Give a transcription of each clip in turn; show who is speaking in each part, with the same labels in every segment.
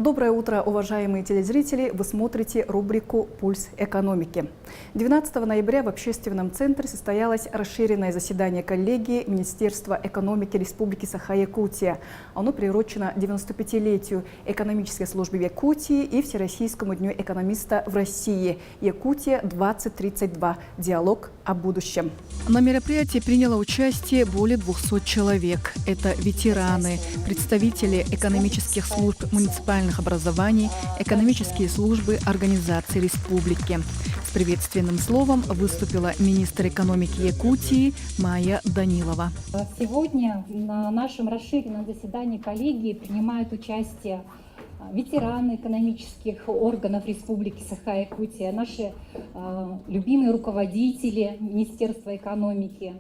Speaker 1: Доброе утро, уважаемые телезрители! Вы смотрите рубрику «Пульс экономики». 12 ноября в Общественном центре состоялось расширенное заседание коллегии Министерства экономики Республики Саха-Якутия. Оно приурочено 95-летию экономической службы в Якутии и Всероссийскому дню экономиста в России. Якутия 2032. Диалог о будущем.
Speaker 2: На мероприятии приняло участие более 200 человек. Это ветераны, представители экономических служб муниципальных образований, экономические службы организаций республики. С приветственным словом выступила министр экономики Якутии Майя Данилова.
Speaker 3: Сегодня на нашем расширенном заседании коллегии принимают участие ветераны экономических органов Республики Саха-Якутия, наши любимые руководители Министерства экономики,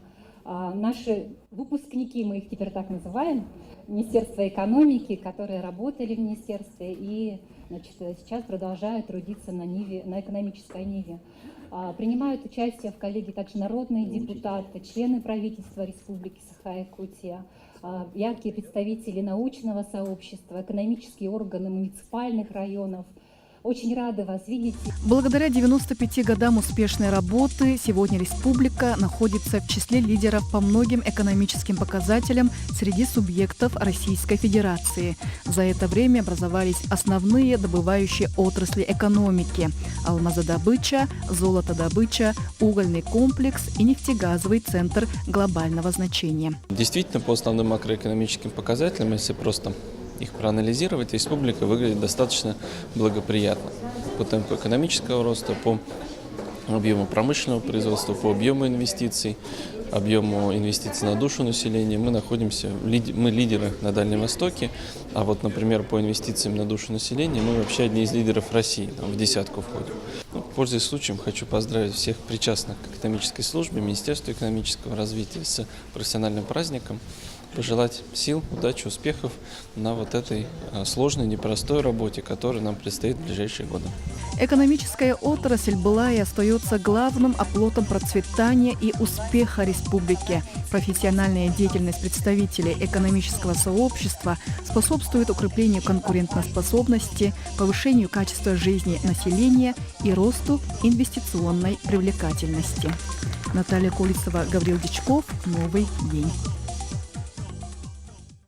Speaker 3: наши выпускники, мы их теперь так называем, Министерства экономики, которые работали в министерстве и сейчас продолжают трудиться на экономической ниве. Принимают участие в коллегии также народные депутаты, члены правительства Республики Саха-Якутия, яркие представители научного сообщества, экономические органы муниципальных районов. Очень рада вас видеть.
Speaker 2: Благодаря 95 годам успешной работы сегодня республика находится в числе лидеров по многим экономическим показателям среди субъектов Российской Федерации. За это время образовались основные добывающие отрасли экономики – алмазодобыча, золотодобыча, угольный комплекс и нефтегазовый центр глобального значения.
Speaker 4: Действительно, по основным макроэкономическим показателям, если просто их проанализировать, республика выглядит достаточно благоприятно. По темпу экономического роста, по объему промышленного производства, по объему инвестиций, объему инвестиций на душу населения. Мы лидеры на Дальнем Востоке, а вот, например, по инвестициям на душу населения мы вообще одни из лидеров России, в десятку входим. Пользуясь случаем, хочу поздравить всех причастных к экономической службе, Министерству экономического развития с профессиональным праздником. Пожелать сил, удачи, успехов на вот этой сложной, непростой работе, которая нам предстоит в ближайшие годы.
Speaker 2: Экономическая отрасль была и остается главным оплотом процветания и успеха республики. Профессиональная деятельность представителей экономического сообщества способствует укреплению конкурентоспособности, повышению качества жизни населения и росту инвестиционной привлекательности. Наталья Колесова, Гаврил Дичков. Новый день.